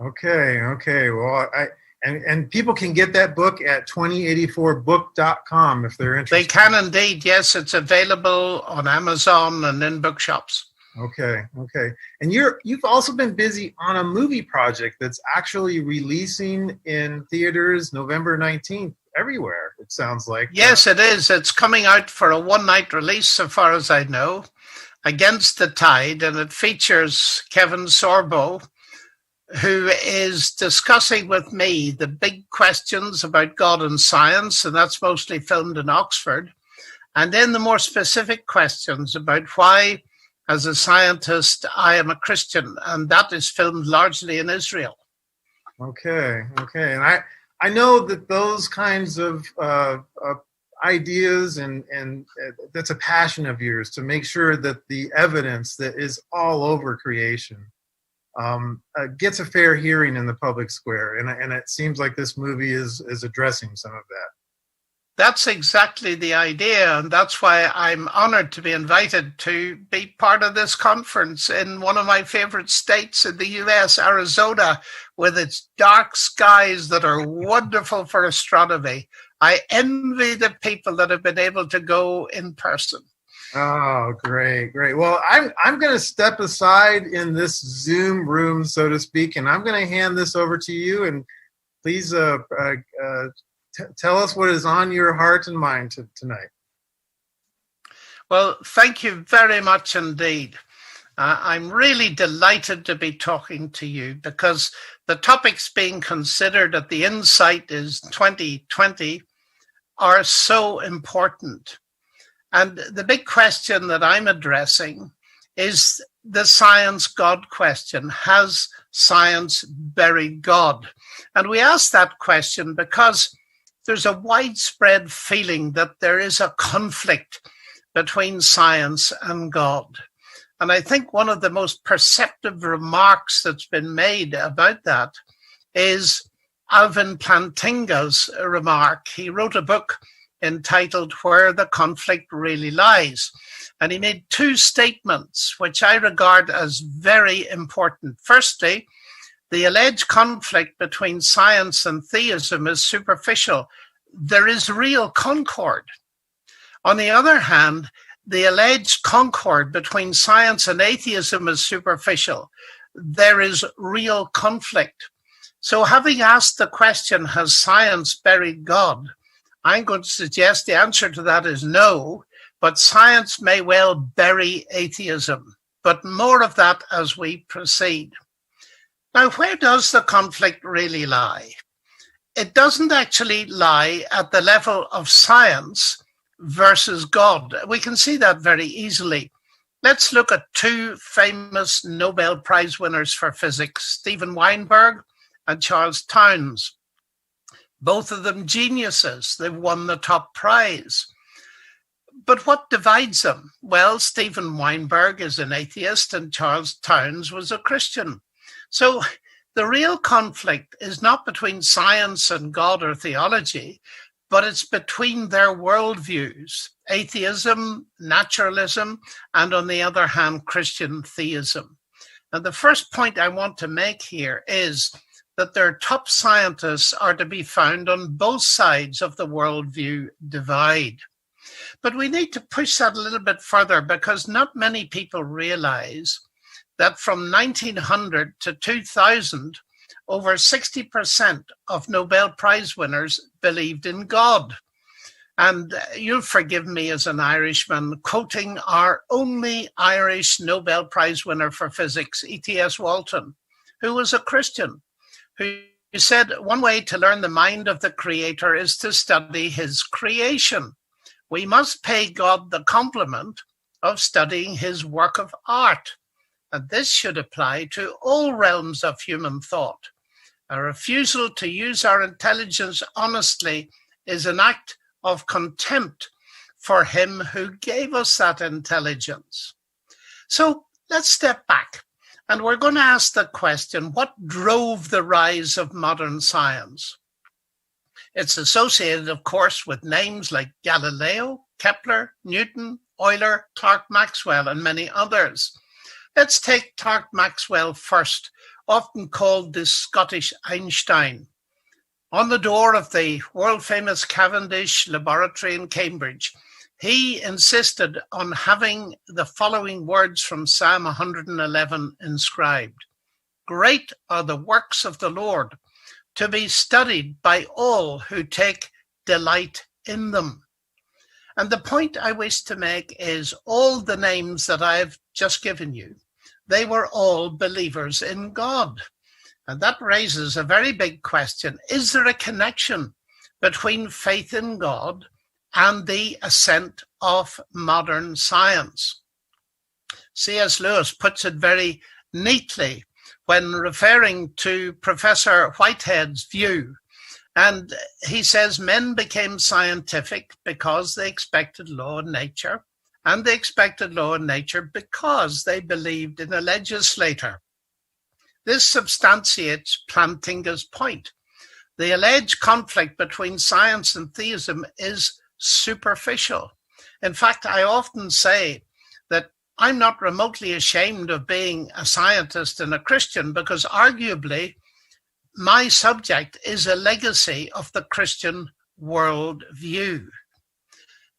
Okay. Okay. Well, and people can get that book at 2084book.com if they're interested. They can indeed. Yes, it's available on Amazon and in bookshops. Okay. Okay. And you've also been busy on a movie project that's actually releasing in theaters November 19th everywhere, it sounds like. Yes, it is. It's coming out for a one-night release, so far as I know, Against the Tide, and it features Kevin Sorbo, who is discussing with me the big questions about God and science, and that's mostly filmed in Oxford, and then the more specific questions about why, as a scientist, I am a Christian, and that is filmed largely in Israel. Okay, okay. And I know that those kinds of ideas and that's a passion of yours, to make sure that the evidence that is all over creation gets a fair hearing in the public square, and it seems like this movie is addressing some of that. That's exactly the idea, and that's why I'm honored to be invited to be part of this conference in one of my favorite states in the US, Arizona, with its dark skies that are wonderful for astronomy. I envy the people that have been able to go in person. Oh, great, great. Well, I'm going to step aside in this Zoom room, so to speak, and I'm going to hand this over to you. And please tell us what is on your heart and mind tonight. Well, thank you very much indeed. I'm really delighted to be talking to you because the topics being considered at the Insight is 2020 are so important. And the big question that I'm addressing is the science God question. Has science buried God? And we ask that question because there's a widespread feeling that there is a conflict between science and God. And I think one of the most perceptive remarks that's been made about that is Alvin Plantinga's remark. He wrote a book entitled Where the Conflict Really Lies. And he made two statements, which I regard as very important. Firstly, the alleged conflict between science and theism is superficial. There is real concord. On the other hand, the alleged concord between science and atheism is superficial. There is real conflict. So having asked the question, has science buried God? I'm going to suggest the answer to that is no, but science may well bury atheism. But more of that as we proceed. Now, where does the conflict really lie? It doesn't actually lie at the level of science versus God. We can see that very easily. Let's look at two famous Nobel Prize winners for physics, Steven Weinberg and Charles Townes. Both of them geniuses. They've won the top prize. But what divides them? Well, Steven Weinberg is an atheist and Charles Townes was a Christian. So the real conflict is not between science and God or theology, but it's between their worldviews, atheism, naturalism, and on the other hand, Christian theism. And the first point I want to make here is that their top scientists are to be found on both sides of the worldview divide. But we need to push that a little bit further because not many people realize that from 1900 to 2000, over 60% of Nobel Prize winners believed in God. And you'll forgive me as an Irishman quoting our only Irish Nobel Prize winner for physics, E.T.S. Walton, who was a Christian, who said one way to learn the mind of the Creator is to study his creation. We must pay God the compliment of studying his work of art. And this should apply to all realms of human thought. A refusal to use our intelligence honestly is an act of contempt for him who gave us that intelligence. So let's step back. And we're going to ask the question, what drove the rise of modern science? It's associated, of course, with names like Galileo, Kepler, Newton, Euler, Clerk Maxwell, and many others. Let's take Clerk Maxwell first. often called the Scottish Einstein. On the door of the world-famous Cavendish laboratory in Cambridge, he insisted on having the following words from Psalm 111 inscribed: "Great are the works of the Lord, to be studied by all who take delight in them." And the point I wish to make is all the names that I've just given you, they were all believers in God. And that raises a very big question. Is there a connection between faith in God and the ascent of modern science? C.S. Lewis puts it very neatly when referring to Professor Whitehead's view. And he says men became scientific because they expected law in nature, and they expected law in nature because they believed in a legislator. This substantiates Plantinga's point. The alleged conflict between science and theism is superficial. In fact, I often say that I'm not remotely ashamed of being a scientist and a Christian, because arguably my subject is a legacy of the Christian worldview.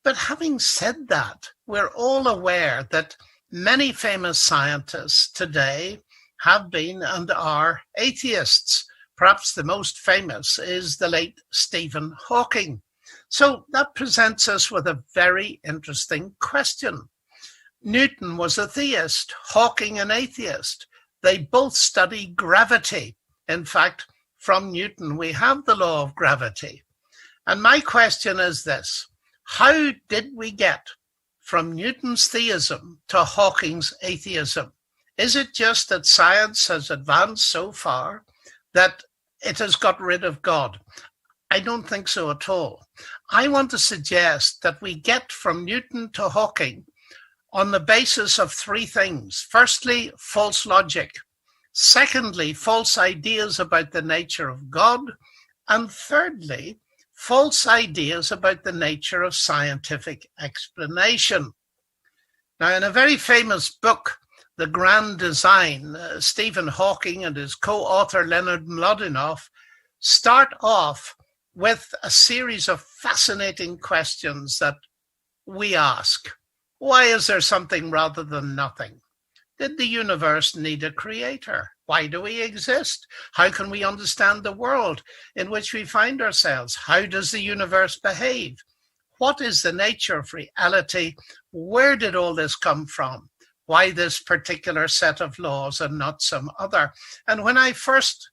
But having said that, we're all aware that many famous scientists today have been and are atheists. Perhaps the most famous is the late Stephen Hawking. So that presents us with a very interesting question. Newton was a theist, Hawking an atheist. They both study gravity. In fact, from Newton, we have the law of gravity. And my question is this: how did we get from Newton's theism to Hawking's atheism? Is it just that science has advanced so far that it has got rid of God? I don't think so at all. I want to suggest that we get from Newton to Hawking on the basis of three things. Firstly, false logic. Secondly, false ideas about the nature of God. And thirdly, false ideas about the nature of scientific explanation. Now, in a very famous book, The Grand Design, Stephen Hawking and his co-author Leonard Mlodinow start off with a series of fascinating questions that we ask. Why is there something rather than nothing? Did the universe need a creator? Why do we exist? How can we understand the world in which we find ourselves? How does the universe behave? What is the nature of reality? Where did all this come from? Why this particular set of laws and not some other? And when I first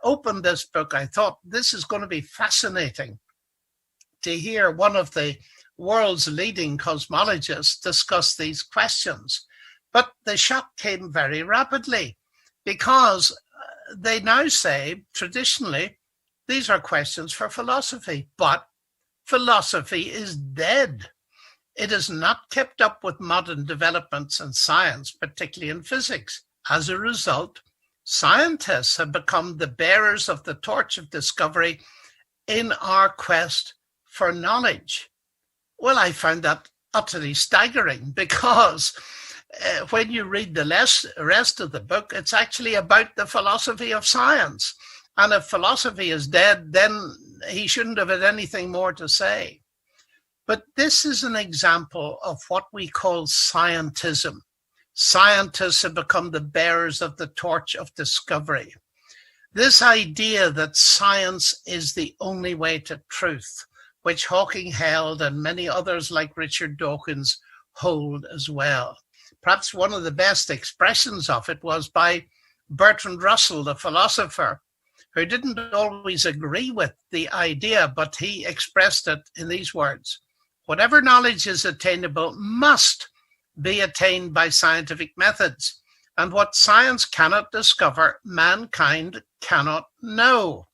opened this book, I thought this is going to be fascinating to hear one of the world's leading cosmologists discuss these questions. But the shock came very rapidly, because they now say, traditionally, these are questions for philosophy, but philosophy is dead. It has not kept up with modern developments in science, particularly in physics. As a result, scientists have become the bearers of the torch of discovery in our quest for knowledge. Well, I found that utterly staggering, because when you read the rest of the book, it's actually about the philosophy of science. And if philosophy is dead, then he shouldn't have had anything more to say. But this is an example of what we call scientism. Scientists have become the bearers of the torch of discovery. This idea that science is the only way to truth, which Hawking held and many others like Richard Dawkins hold as well. Perhaps one of the best expressions of it was by Bertrand Russell, the philosopher, who didn't always agree with the idea, but he expressed it in these words: whatever knowledge is attainable must be attained by scientific methods, and what science cannot discover, mankind cannot know.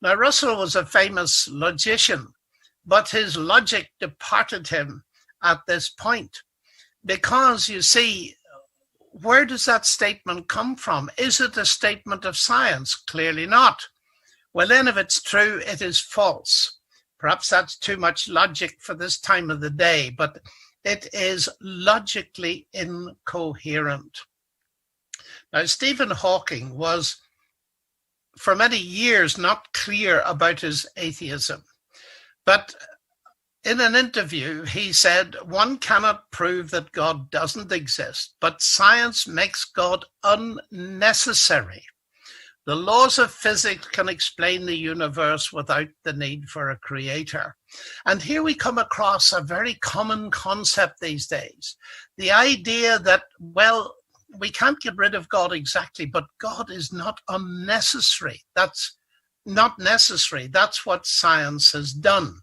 Now, Russell was a famous logician, but his logic departed him at this point. Because, you see, where does that statement come from? Is it a statement of science? Clearly not. Well, then, if it's true, it is false. Perhaps that's too much logic for this time of the day, but it is logically incoherent. Now, Stephen Hawking was for many years not clear about his atheism, but in an interview, he said, one cannot prove that God doesn't exist, but science makes God unnecessary. The laws of physics can explain the universe without the need for a creator. And here we come across a very common concept these days. The idea that, well, we can't get rid of God exactly, but God is not unnecessary. That's not necessary. That's what science has done.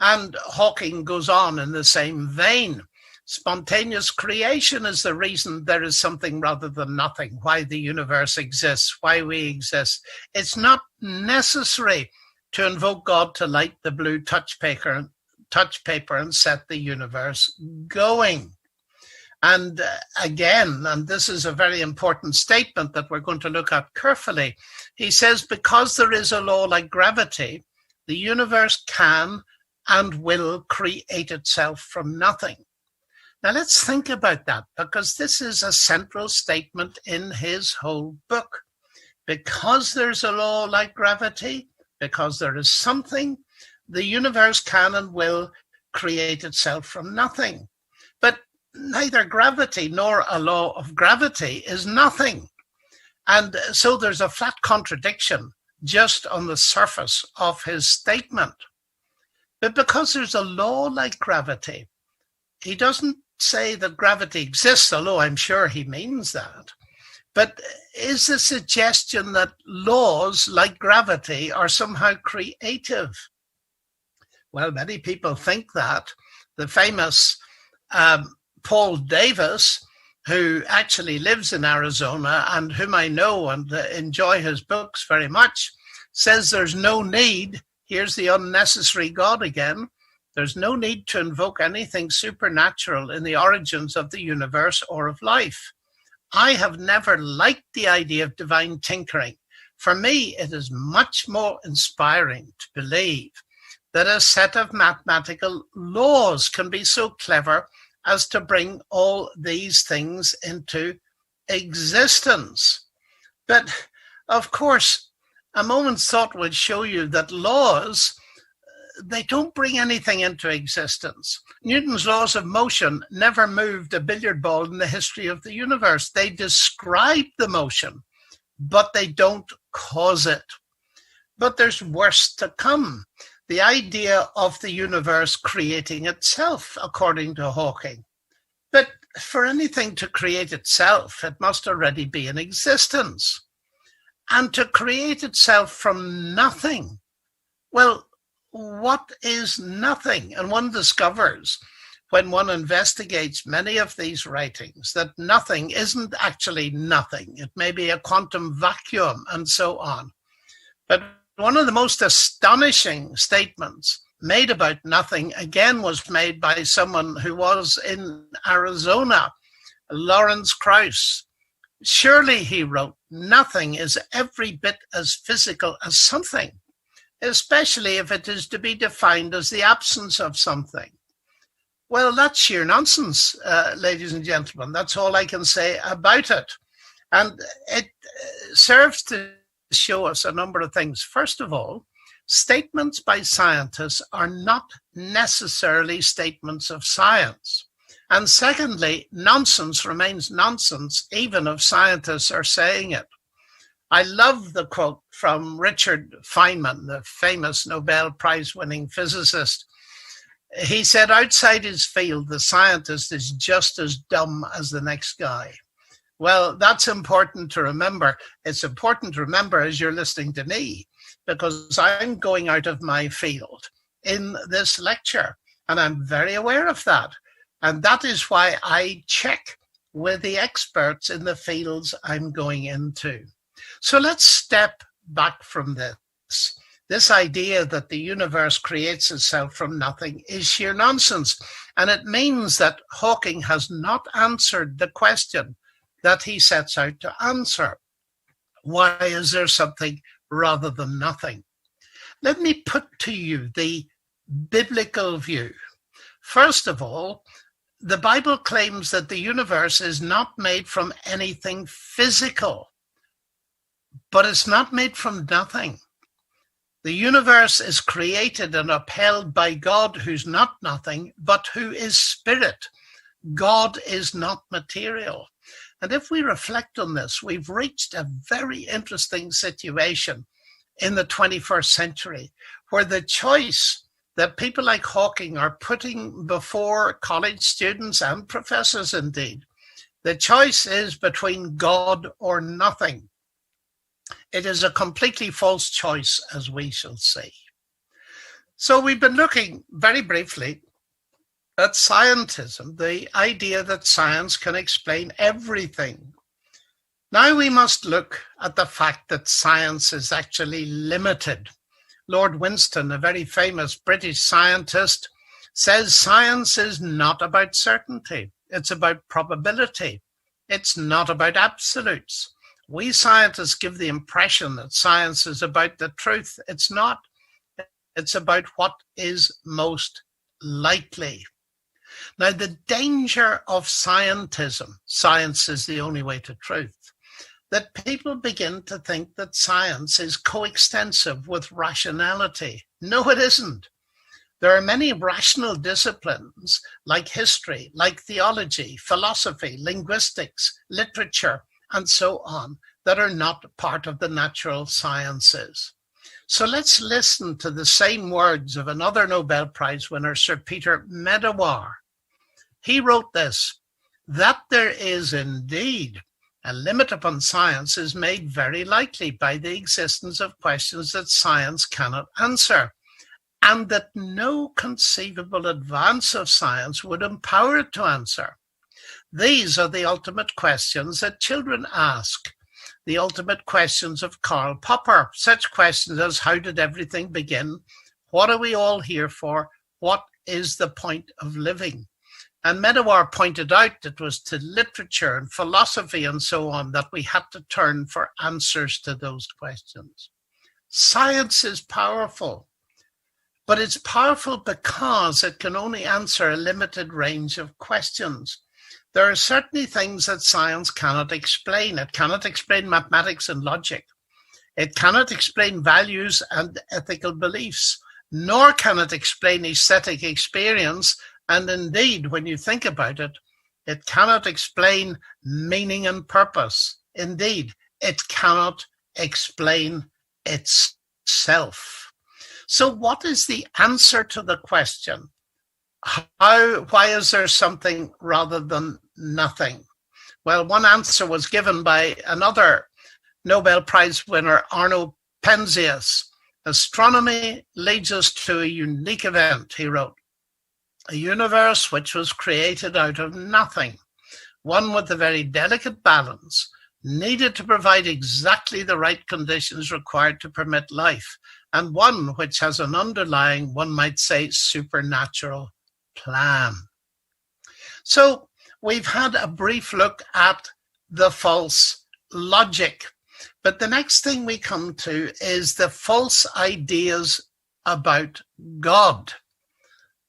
And Hawking goes on in the same vein. Spontaneous creation is the reason there is something rather than nothing, why the universe exists, why we exist. It's not necessary to invoke God to light the blue touch paper and set the universe going. And again, and this is a very important statement that we're going to look at carefully, he says, because there is a law like gravity, the universe can and will create itself from nothing. Now let's think about that, because this is a central statement in his whole book. Because there's a law like gravity, because there is something, the universe can and will create itself from nothing. But neither gravity nor a law of gravity is nothing. And so there's a flat contradiction just on the surface of his statement. But because there's a law like gravity, he doesn't say that gravity exists, although I'm sure he means that. But is the suggestion that laws like gravity are somehow creative? Well, many people think that. The famous Paul Davis, who actually lives in Arizona and whom I know and enjoy his books very much, says there's no need, here's the unnecessary God again, there's no need to invoke anything supernatural in the origins of the universe or of life. I have never liked the idea of divine tinkering. For me, it is much more inspiring to believe that a set of mathematical laws can be so clever as to bring all these things into existence. But of course, a moment's thought would show you that laws, they don't bring anything into existence. Newton's laws of motion never moved a billiard ball in the history of the universe. They describe the motion, but they don't cause it. But there's worse to come. The idea of the universe creating itself, according to Hawking. But for anything to create itself, it must already be in existence. And to create itself from nothing, well, what is nothing? And one discovers when one investigates many of these writings that nothing isn't actually nothing. It may be a quantum vacuum and so on. But one of the most astonishing statements made about nothing, again, was made by someone who was in Arizona, Lawrence Krauss. Surely, he wrote, nothing is every bit as physical as something, especially if it is to be defined as the absence of something. Well, that's sheer nonsense, ladies and gentlemen. That's all I can say about it. And it serves to show us a number of things. First of all, statements by scientists are not necessarily statements of science. And secondly, nonsense remains nonsense, even if scientists are saying it. I love the quote from Richard Feynman, the famous Nobel Prize-winning physicist. He said, outside his field, the scientist is just as dumb as the next guy. Well, that's important to remember. It's important to remember as you're listening to me, because I'm going out of my field in this lecture, and I'm very aware of that. And that is why I check with the experts in the fields I'm going into. So let's step back from this. This idea that the universe creates itself from nothing is sheer nonsense. And it means that Hawking has not answered the question that he sets out to answer. Why is there something rather than nothing? Let me put to you the biblical view. First of all, the Bible claims that the universe is not made from anything physical, but it's not made from nothing. The universe is created and upheld by God, who's not nothing, but who is spirit. God is not material. And if we reflect on this, we've reached a very interesting situation in the 21st century, where the choice that people like Hawking are putting before college students and professors indeed, the choice is between God or nothing. It is a completely false choice, as we shall see. So we've been looking very briefly at scientism, the idea that science can explain everything. Now we must look at the fact that science is actually limited. Lord Winston, a very famous British scientist, says science is not about certainty. It's about probability. It's not about absolutes. We scientists give the impression that science is about the truth. It's not. It's about what is most likely. Now, the danger of scientism, science is the only way to truth, that people begin to think that science is coextensive with rationality. No, it isn't. There are many rational disciplines like history, like theology, philosophy, linguistics, literature, and so on, that are not part of the natural sciences. So let's listen to the same words of another Nobel Prize winner, Sir Peter Medawar. He wrote this: that there is indeed a limit upon science is made very likely by the existence of questions that science cannot answer, and that no conceivable advance of science would empower it to answer. These are the ultimate questions that children ask, the ultimate questions of Karl Popper, such questions as how did everything begin? What are we all here for? What is the point of living? And Medawar pointed out it was to literature and philosophy and so on that we had to turn for answers to those questions. Science is powerful, but it's powerful because it can only answer a limited range of questions. There are certainly things that science cannot explain. It cannot explain mathematics and logic. It cannot explain values and ethical beliefs, nor can it explain aesthetic experience. And indeed, when you think about it, it cannot explain meaning and purpose. Indeed, it cannot explain itself. So what is the answer to the question? Why is there something rather than nothing? Well, one answer was given by another Nobel Prize winner, Arno Penzias. Astronomy leads us to a unique event, he wrote. A universe which was created out of nothing, one with a very delicate balance, needed to provide exactly the right conditions required to permit life, and one which has an underlying, one might say, supernatural plan. So we've had a brief look at the false logic, but the next thing we come to is the false ideas about God.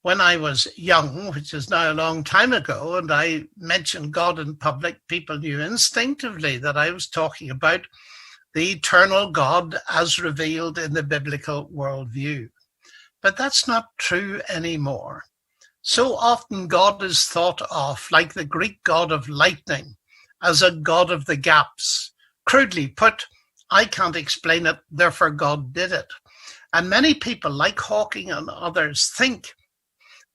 When I was young, which is now a long time ago, and I mentioned God in public, people knew instinctively that I was talking about the eternal God as revealed in the biblical worldview. But that's not true anymore. So often God is thought of, like the Greek god of lightning, as a god of the gaps. Crudely put, I can't explain it, therefore God did it. And many people, like Hawking and others, think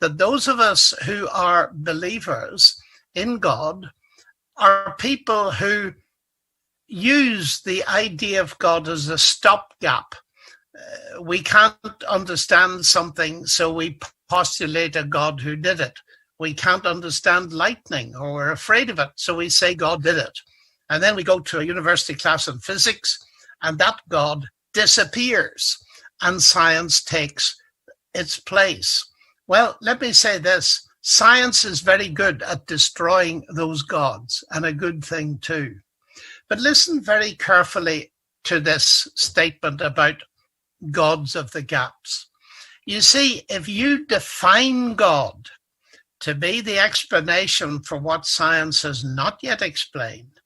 that those of us who are believers in God are people who use the idea of God as a stopgap. We can't understand something, so we postulate a God who did it. We can't understand lightning, or we're afraid of it, so we say God did it. And then we go to a university class in physics, and that God disappears, and science takes its place. Well, let me say this. Science is very good at destroying those gods, and a good thing too. But listen very carefully to this statement about gods of the gaps. You see, if you define God to be the explanation for what science has not yet explained,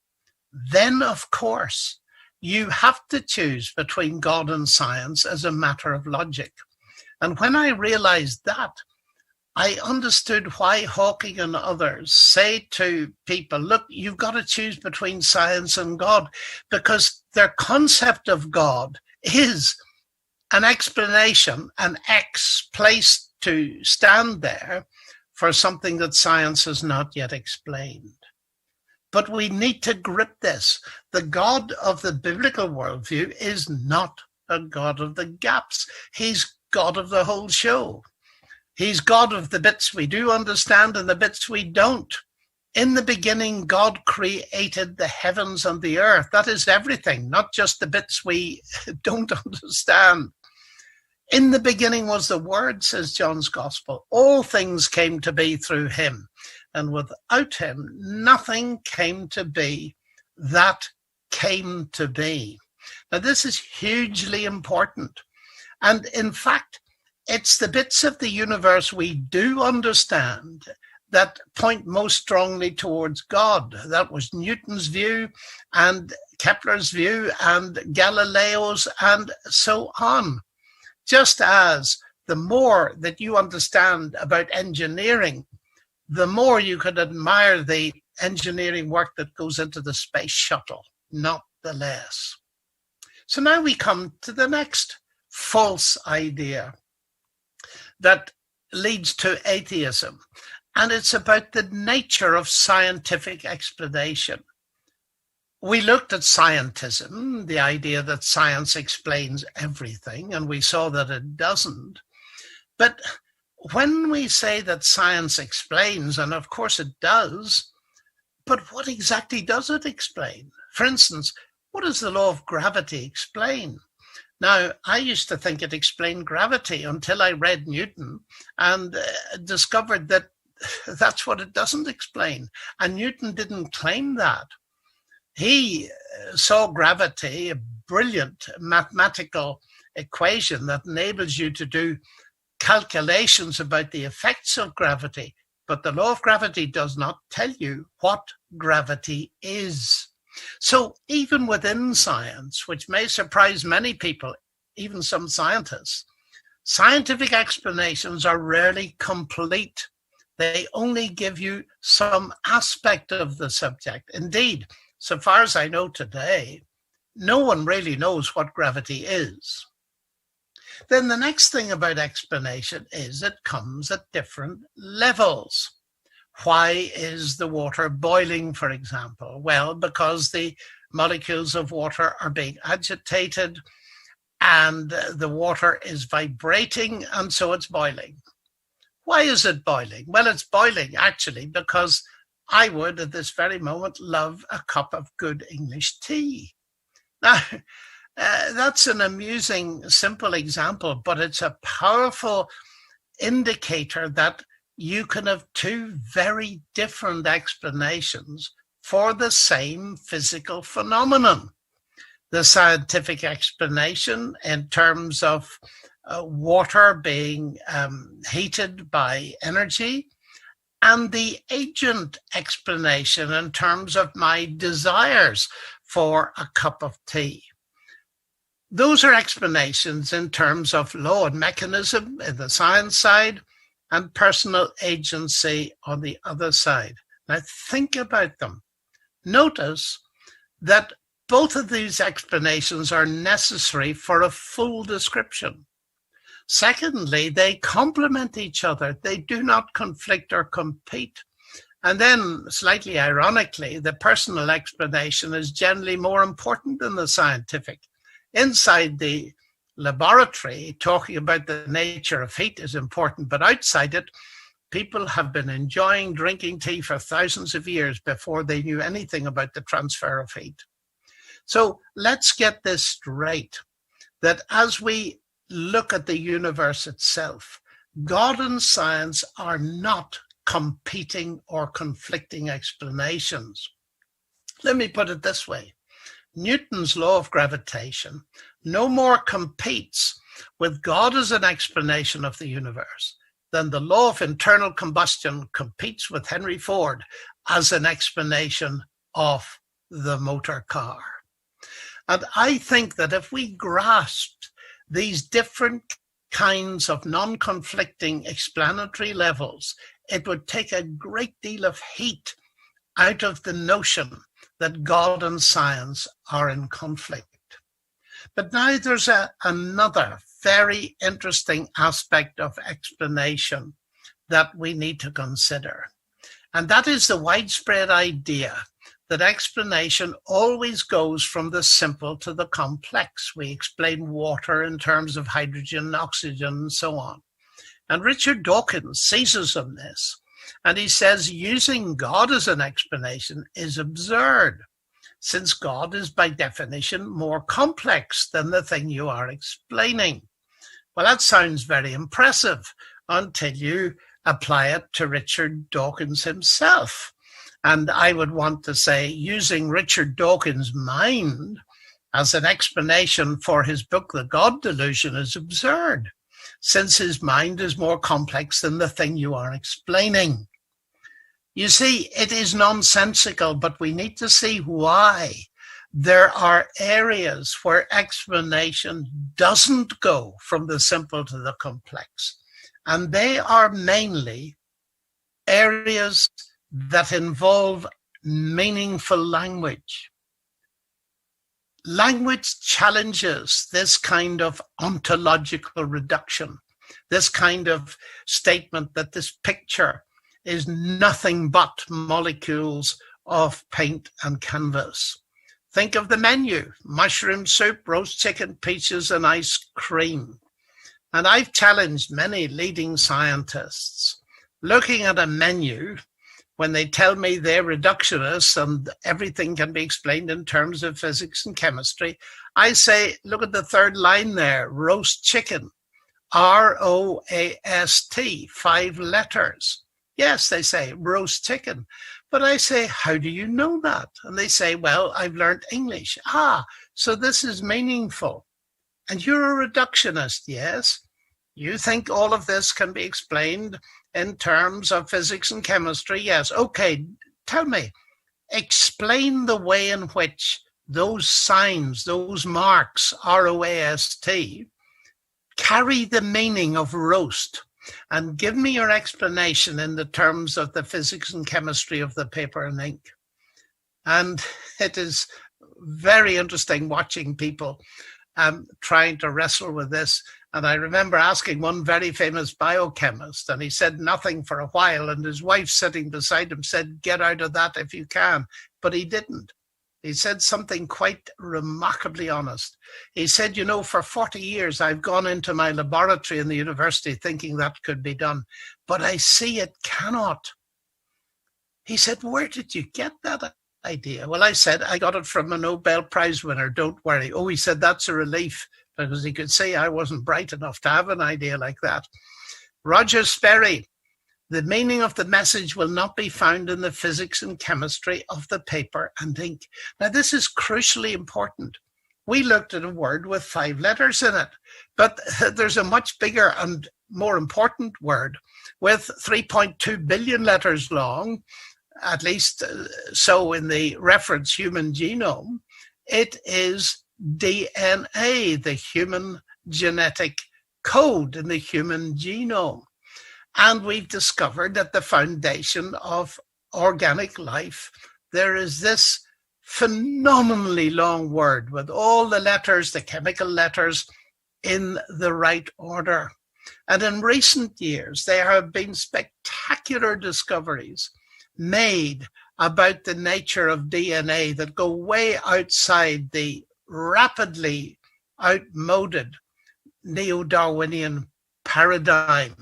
then of course you have to choose between God and science as a matter of logic. And when I realized that, I understood why Hawking and others say to people, look, you've got to choose between science and God, because their concept of God is an explanation, an X placed to stand there for something that science has not yet explained. But we need to grip this. The God of the biblical worldview is not a God of the gaps. He's God of the whole show. He's God of the bits we do understand and the bits we don't. In the beginning, God created the heavens and the earth. That is everything, not just the bits we don't understand. In the beginning was the Word, says John's Gospel. All things came to be through him. And without him, nothing came to be that came to be. Now, this is hugely important. And in fact, it's the bits of the universe we do understand that point most strongly towards God. That was Newton's view and Kepler's view and Galileo's and so on. Just as the more that you understand about engineering, the more you could admire the engineering work that goes into the space shuttle, not the less. So now we come to the next false idea that leads to atheism, and it's about the nature of scientific explanation. We looked at scientism, the idea that science explains everything, and we saw that it doesn't. But when we say that science explains, and of course it does, but what exactly does it explain? For instance, what does the law of gravity explain? Now, I used to think it explained gravity until I read Newton and discovered that that's what it doesn't explain. And Newton didn't claim that. He saw gravity, a brilliant mathematical equation that enables you to do calculations about the effects of gravity. But the law of gravity does not tell you what gravity is. So even within science, which may surprise many people, even some scientists, scientific explanations are rarely complete. They only give you some aspect of the subject. Indeed, so far as I know today, no one really knows what gravity is. Then the next thing about explanation is it comes at different levels. Why is the water boiling, for example? Well, because the molecules of water are being agitated and the water is vibrating, and so it's boiling. Why is it boiling? Well, it's boiling actually because I would at this very moment love a cup of good English tea. Now, that's an amusing, simple example, but it's a powerful indicator that you can have two very different explanations for the same physical phenomenon. The scientific explanation in terms of water being heated by energy, and the agent explanation in terms of my desires for a cup of tea. Those are explanations in terms of law and mechanism in the science side and personal agency on the other side. Now think about them. Notice that both of these explanations are necessary for a full description. Secondly, they complement each other. They do not conflict or compete. And then, slightly ironically, the personal explanation is generally more important than the scientific. Inside the laboratory, talking about the nature of heat is important, but outside it, people have been enjoying drinking tea for thousands of years before they knew anything about the transfer of heat. So let's get this straight, that as we look at the universe itself, God and science are not competing or conflicting explanations. Let me put it this way. Newton's law of gravitation no more competes with God as an explanation of the universe then the law of internal combustion competes with Henry Ford as an explanation of the motor car. And I think that if we grasped these different kinds of non-conflicting explanatory levels, it would take a great deal of heat out of the notion that God and science are in conflict. But now there's another very interesting aspect of explanation that we need to consider. And that is the widespread idea that explanation always goes from the simple to the complex. We explain water in terms of hydrogen, oxygen, and so on. And Richard Dawkins seizes on this, and he says using God as an explanation is absurd, since God is by definition more complex than the thing you are explaining. Well, that sounds very impressive until you apply it to Richard Dawkins himself. And I would want to say using Richard Dawkins' mind as an explanation for his book, The God Delusion, is absurd, since his mind is more complex than the thing you are explaining. You see, it is nonsensical, but we need to see why there are areas where explanation doesn't go from the simple to the complex. And they are mainly areas that involve meaningful language. Language challenges this kind of ontological reduction, this kind of statement that this picture is nothing but molecules of paint and canvas. Think of the menu: mushroom soup, roast chicken, peaches, and ice cream. And I've challenged many leading scientists looking at a menu when they tell me they're reductionists and everything can be explained in terms of physics and chemistry. I say, look at the third line there: roast chicken, R-O-A-S-T, 5 letters. Yes, they say roast chicken. But I say, how do you know that? And they say, well, I've learned English. So this is meaningful. And you're a reductionist, yes? You think all of this can be explained in terms of physics and chemistry? Yes. Okay, tell me, explain the way in which those signs, those marks, R-O-A-S-T, carry the meaning of roast. And give me your explanation in the terms of the physics and chemistry of the paper and ink. And it is very interesting watching people trying to wrestle with this. And I remember asking one very famous biochemist, and he said nothing for a while, and his wife sitting beside him said, get out of that if you can. But he didn't. He said something quite remarkably honest. He said, for 40 years, I've gone into my laboratory in the university thinking that could be done, but I see it cannot. He said, where did you get that idea? Well, I said, I got it from a Nobel Prize winner, don't worry. Oh, he said, that's a relief, because he could see I wasn't bright enough to have an idea like that. Roger Sperry: the meaning of the message will not be found in the physics and chemistry of the paper and ink. Now, this is crucially important. We looked at a word with 5 letters in it, but there's a much bigger and more important word with 3.2 billion letters long, at least so in the reference human genome. It is DNA, the human genetic code in the human genome. And we've discovered that the foundation of organic life, there is this phenomenally long word with all the letters, the chemical letters, in the right order. And in recent years, there have been spectacular discoveries made about the nature of DNA that go way outside the rapidly outmoded neo-Darwinian paradigm.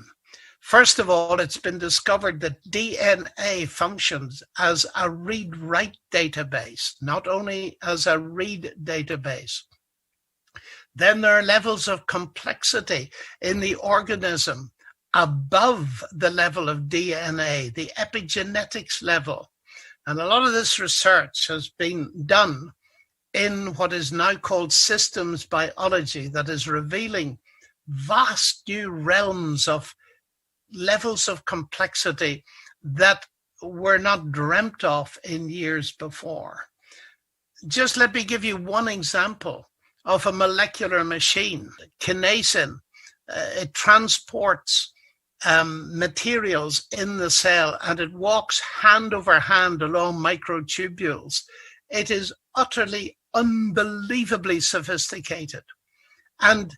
First of all, it's been discovered that DNA functions as a read-write database, not only as a read database. Then there are levels of complexity in the organism above the level of DNA, the epigenetics level. And a lot of this research has been done in what is now called systems biology, that is revealing vast new realms of levels of complexity that were not dreamt of in years before. Just let me give you one example of a molecular machine, kinesin. It transports materials in the cell, and it walks hand over hand along microtubules. It is utterly, unbelievably sophisticated. And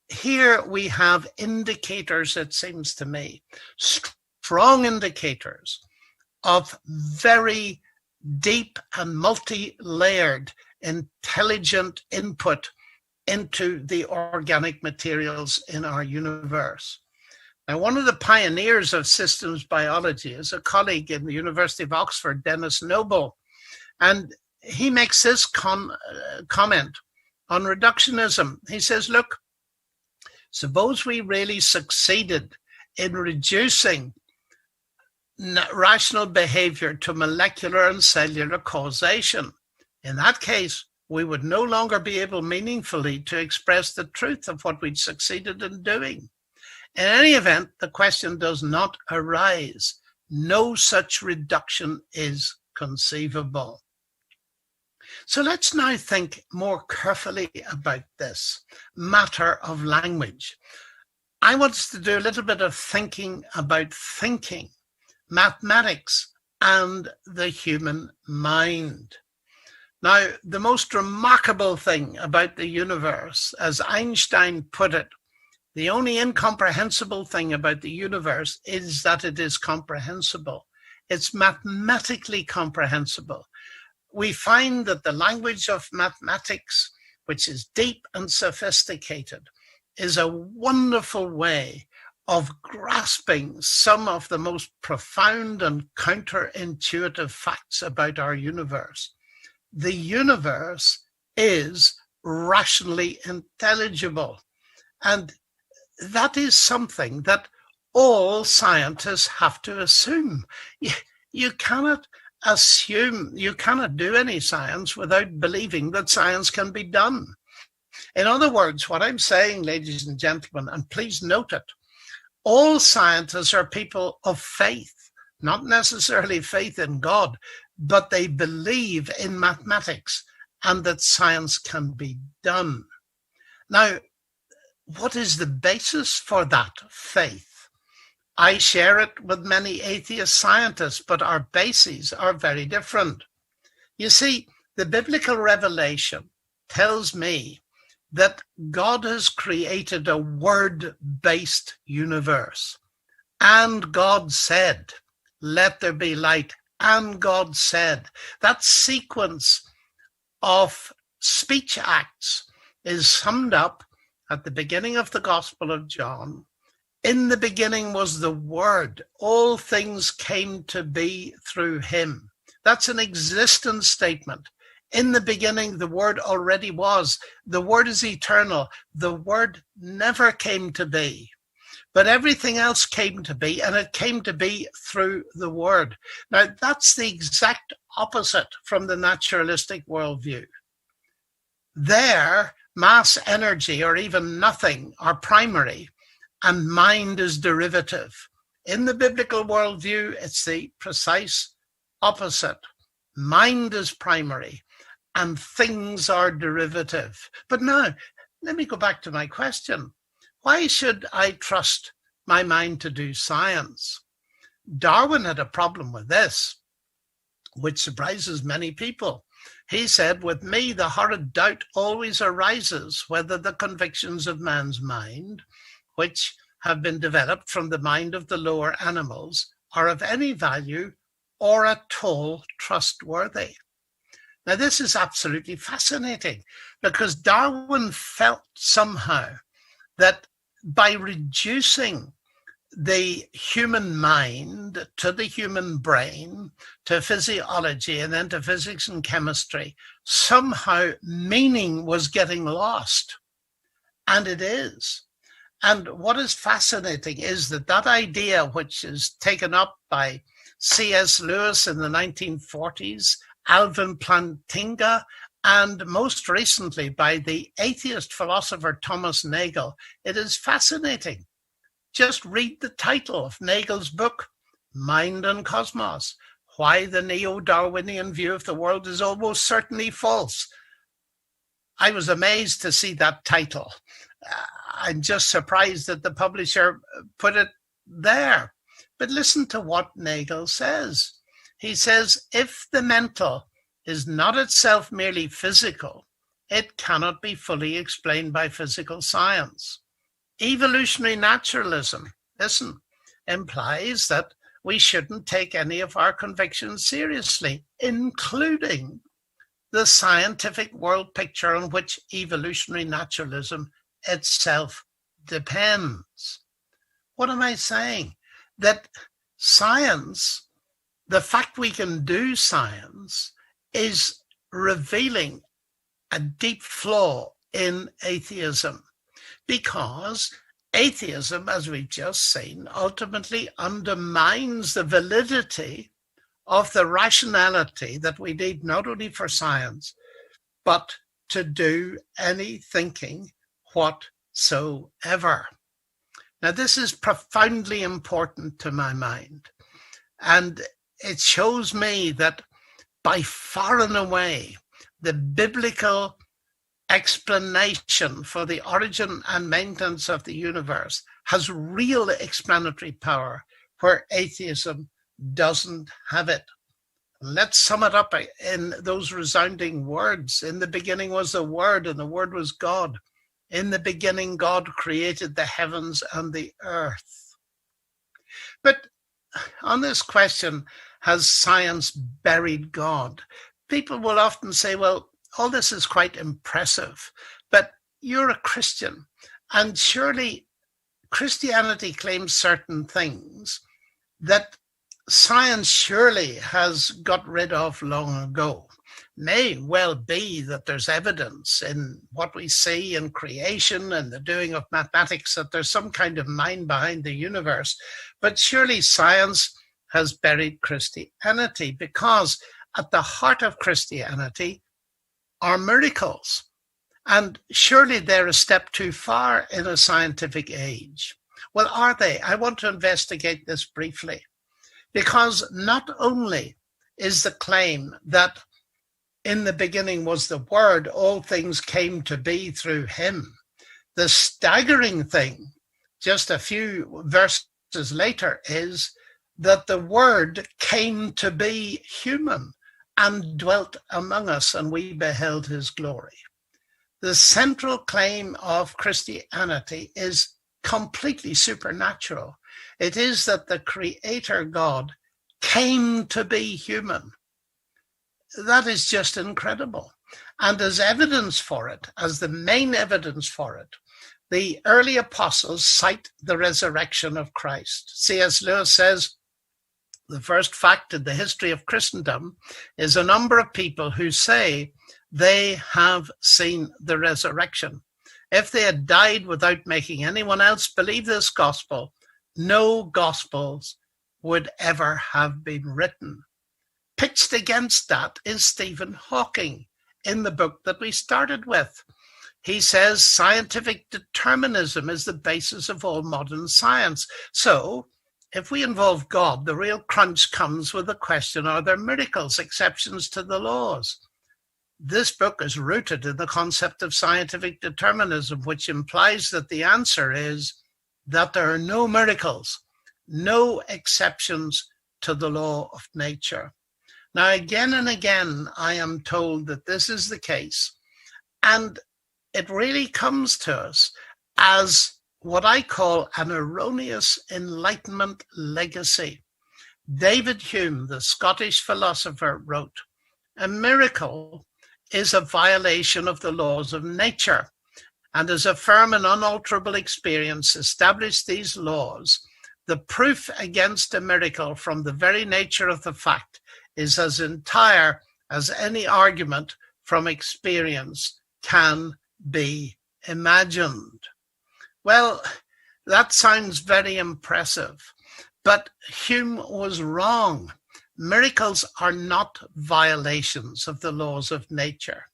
here we have indicators, it seems to me, strong indicators of very deep and multi-layered intelligent input into the organic materials in our universe. Now, one of the pioneers of systems biology is a colleague in the University of Oxford, Dennis Nobel, and he makes this comment on reductionism. He says, look, suppose we really succeeded in reducing rational behavior to molecular and cellular causation. In that case, we would no longer be able meaningfully to express the truth of what we'd succeeded in doing. In any event, the question does not arise. No such reduction is conceivable. So let's now think more carefully about this matter of language. I want us to do a little bit of thinking about thinking, mathematics, and the human mind. Now, the most remarkable thing about the universe, as Einstein put it, the only incomprehensible thing about the universe is that it is comprehensible. It's mathematically comprehensible. We find that the language of mathematics, which is deep and sophisticated, is a wonderful way of grasping some of the most profound and counterintuitive facts about our universe. The universe is rationally intelligible. And that is something that all scientists have to assume. You cannot assume, you cannot do any science without believing that science can be done. In other words, what I'm saying, ladies and gentlemen, and please note it, all scientists are people of faith, not necessarily faith in God, but they believe in mathematics and that science can be done. Now, what is the basis for that faith? I share it with many atheist scientists, but our bases are very different. You see, the biblical revelation tells me that God has created a word-based universe. And God said, let there be light. And God said. That sequence of speech acts is summed up at the beginning of the Gospel of John. In the beginning was the Word. All things came to be through him. That's an existence statement. In the beginning, the Word already was. The Word is eternal. The Word never came to be. But everything else came to be, and it came to be through the Word. Now, that's the exact opposite from the naturalistic worldview. There, mass, energy, or even nothing are primary, and mind is derivative. In the biblical worldview, it's the precise opposite. Mind is primary, and things are derivative. But now, let me go back to my question. Why should I trust my mind to do science? Darwin had a problem with this, which surprises many people. He said, with me, the horrid doubt always arises whether the convictions of man's mind, which have been developed from the mind of the lower animals, are of any value or at all trustworthy. Now, this is absolutely fascinating because Darwin felt somehow that by reducing the human mind to the human brain, to physiology, and then to physics and chemistry, somehow meaning was getting lost. And it is. And what is fascinating is that that idea, which is taken up by C.S. Lewis in the 1940s, Alvin Plantinga, and most recently by the atheist philosopher Thomas Nagel, it is fascinating Just read the title of Nagel's book, Mind and Cosmos, Why the Neo-Darwinian View of the World is Almost Certainly False. I was amazed to see that title. I'm just surprised that the publisher put it there. But listen to what Nagel says. He says, if the mental is not itself merely physical, it cannot be fully explained by physical science. Evolutionary naturalism, listen, implies that we shouldn't take any of our convictions seriously, including the scientific world picture on which evolutionary naturalism itself depends. What am I saying? That science, the fact we can do science, is revealing a deep flaw in atheism, because atheism, as we've just seen, ultimately undermines the validity of the rationality that we need not only for science, but to do any thinking whatsoever. Now, this is profoundly important to my mind, and it shows me that by far and away, the biblical explanation for the origin and maintenance of the universe has real explanatory power where atheism doesn't have it. Let's sum it up in those resounding words. In the beginning was the Word, and the Word was God. In the beginning, God created the heavens and the earth. But on this question, has science buried God? People will often say, well, all this is quite impressive, but you're a Christian, and surely Christianity claims certain things that science surely has got rid of long ago. May well be that there's evidence in what we see in creation and the doing of mathematics that there's some kind of mind behind the universe, but surely science has buried Christianity, because at the heart of Christianity are miracles. And surely they're a step too far in a scientific age. Well, are they? I want to investigate this briefly, because not only is the claim that in the beginning was the Word, all things came to be through him. The staggering thing, just a few verses later, is that the Word came to be human and dwelt among us, and we beheld his glory. The central claim of Christianity is completely supernatural. It is that the Creator God came to be human. That is just incredible. And as evidence for it, as the main evidence for it, the early apostles cite the resurrection of Christ. C.S. Lewis says, the first fact in the history of Christendom is a number of people who say they have seen the resurrection. If they had died without making anyone else believe this gospel, no gospels would ever have been written. Pitched against that is Stephen Hawking in the book that we started with. He says scientific determinism is the basis of all modern science. So if we involve God, the real crunch comes with the question, are there miracles, exceptions to the laws? This book is rooted in the concept of scientific determinism, which implies that the answer is that there are no miracles, no exceptions to the law of nature. Now, again and again, I am told that this is the case, and it really comes to us as what I call an erroneous Enlightenment legacy. David Hume, the Scottish philosopher, wrote, "A miracle is a violation of the laws of nature, and as a firm and unalterable experience established these laws, the proof against a miracle from the very nature of the fact is as entire as any argument from experience can be imagined." Well, that sounds very impressive, but Hume was wrong. Miracles are not violations of the laws of nature.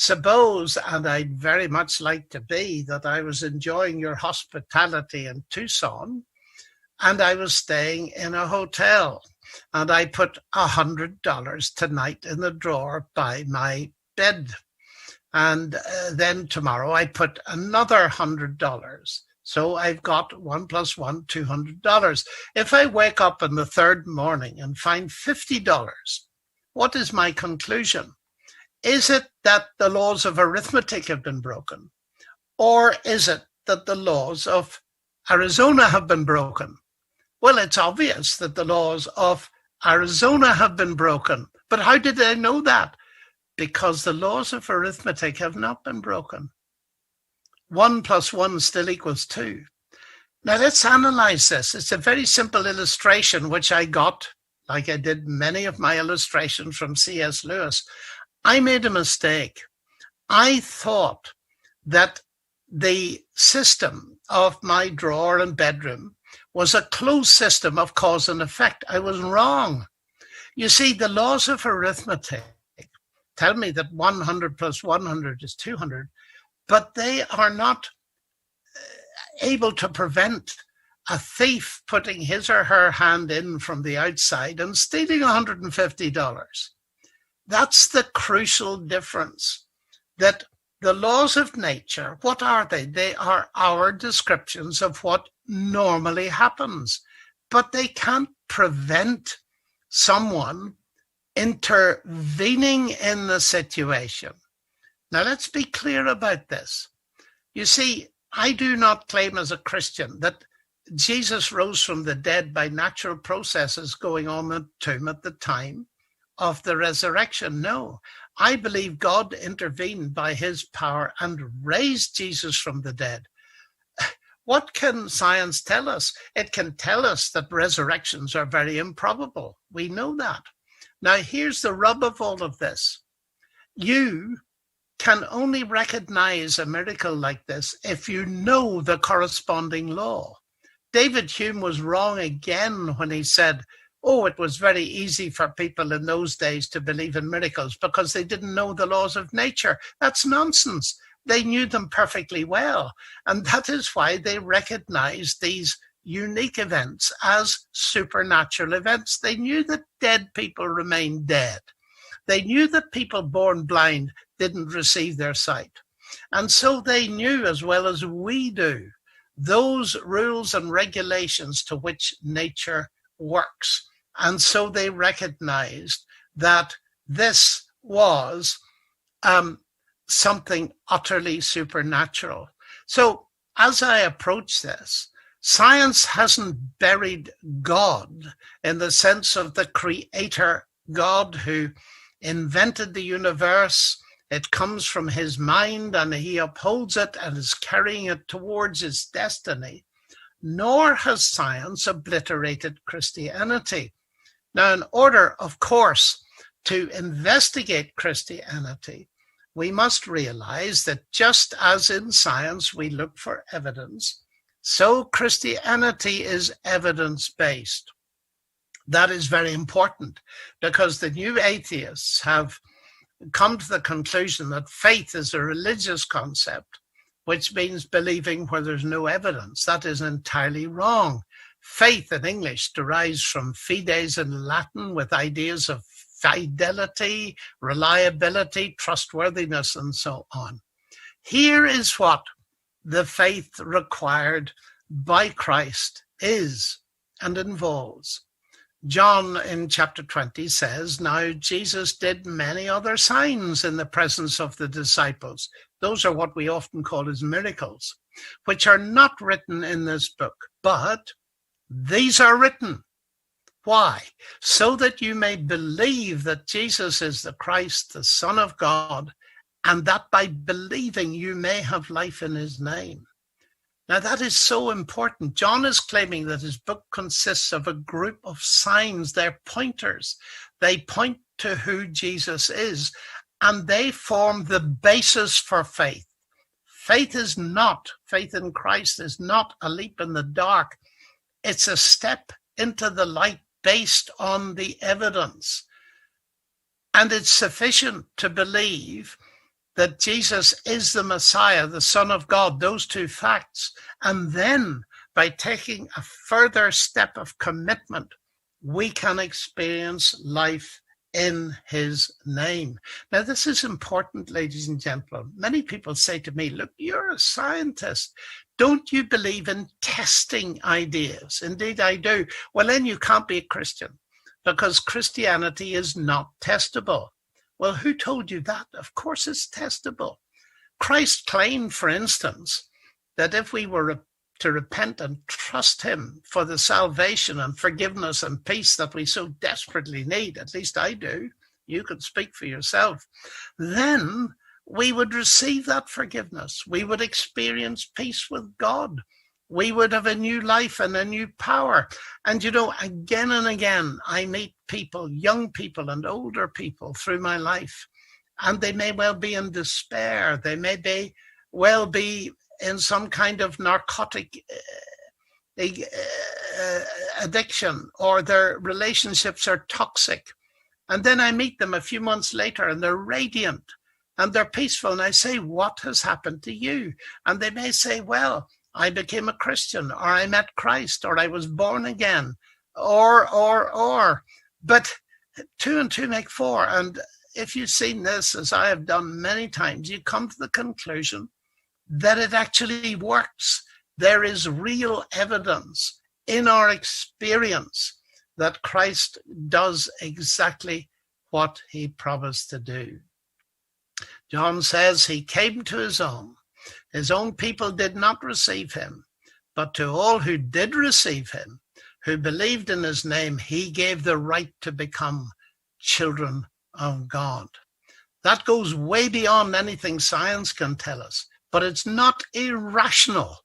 Suppose, and I'd very much like to be, that I was enjoying your hospitality in Tucson, and I was staying in a hotel, and I put $100 tonight in the drawer by my bed. And then tomorrow I put another $100. So I've got 1 + 1, $200. If I wake up in the third morning and find $50, what is my conclusion? Is it that the laws of arithmetic have been broken? Or is it that the laws of Arizona have been broken? Well, it's obvious that the laws of Arizona have been broken. But how did I know that? Because the laws of arithmetic have not been broken. 1 + 1 still equals 2. Now let's analyze this. It's a very simple illustration, which I got, like I did many of my illustrations, from C.S. Lewis. I made a mistake. I thought that the system of my drawer and bedroom was a closed system of cause and effect. I was wrong. You see, the laws of arithmetic tell me that 100 + 100 is 200, but they are not able to prevent a thief putting his or her hand in from the outside and stealing $150. That's the crucial difference. That the laws of nature, what are they? They are our descriptions of what normally happens, but they can't prevent someone intervening in the situation. Now, let's be clear about this. You see, I do not claim as a Christian that Jesus rose from the dead by natural processes going on in the tomb at the time of the resurrection. No, I believe God intervened by his power and raised Jesus from the dead. What can science tell us? It can tell us that resurrections are very improbable. We know that. Now, here's the rub of all of this. You can only recognize a miracle like this if you know the corresponding law. David Hume was wrong again when he said, oh, it was very easy for people in those days to believe in miracles because they didn't know the laws of nature. That's nonsense. They knew them perfectly well. And that is why they recognized these unique events as supernatural events. They knew that dead people remained dead. They knew that people born blind didn't receive their sight. And so they knew, as well as we do, those rules and regulations to which nature works. And so they recognized that this was something utterly supernatural. So as I approach this, science hasn't buried God in the sense of the creator God who invented the universe. It comes from his mind and he upholds it and is carrying it towards its destiny. Nor has science obliterated Christianity. Now, in order, of course, to investigate Christianity, we must realize that just as in science we look for evidence, so Christianity is evidence-based. That is very important because the new atheists have come to the conclusion that faith is a religious concept, which means believing where there's no evidence. That is entirely wrong. Faith in English derives from fides in Latin, with ideas of fidelity, reliability, trustworthiness, and so on. Here is what the faith required by Christ is and involves. John in chapter 20 says, now Jesus did many other signs in the presence of the disciples. Those are what we often call as miracles, which are not written in this book, but these are written. Why? So that you may believe that Jesus is the Christ, the Son of God, and that by believing you may have life in his name. Now that is so important. John is claiming that his book consists of a group of signs. They're pointers. They point to who Jesus is, and they form the basis for faith. Faith in Christ is not a leap in the dark. It's a step into the light based on the evidence. And it's sufficient to believe that Jesus is the Messiah, the Son of God, those two facts. And then by taking a further step of commitment, we can experience life in his name. Now, this is important, ladies and gentlemen. Many people say to me, look, you're a scientist. Don't you believe in testing ideas? Indeed, I do. Well, then you can't be a Christian, because Christianity is not testable. Well, who told you that? Of course it's testable. Christ claimed, for instance, that if we were to repent and trust him for the salvation and forgiveness and peace that we so desperately need, at least I do, you can speak for yourself, then we would receive that forgiveness. We would experience peace with God. We would have a new life and a new power. And you know, again and again, I meet people, young people and older people through my life, and they may well be in despair. They may well be in some kind of narcotic addiction, or their relationships are toxic. And then I meet them a few months later and they're radiant and they're peaceful. And I say, what has happened to you? And they may say, well, I became a Christian, or I met Christ, or I was born again, or. But 2 and 2 make 4. And if you've seen this, as I have done many times, you come to the conclusion that it actually works. There is real evidence in our experience that Christ does exactly what he promised to do. John says he came to his own. His own people did not receive him, but to all who did receive him, who believed in his name, he gave the right to become children of God. That goes way beyond anything science can tell us. But it's not irrational.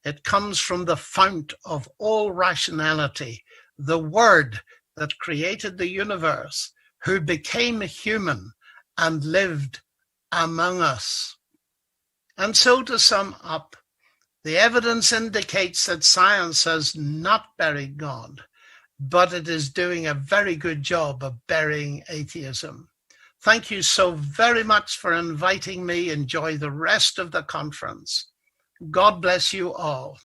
It comes from the fount of all rationality, the Word that created the universe, who became a human and lived among us. And so, to sum up, the evidence indicates that science has not buried God, but it is doing a very good job of burying atheism. Thank you so very much for inviting me. Enjoy the rest of the conference. God bless you all.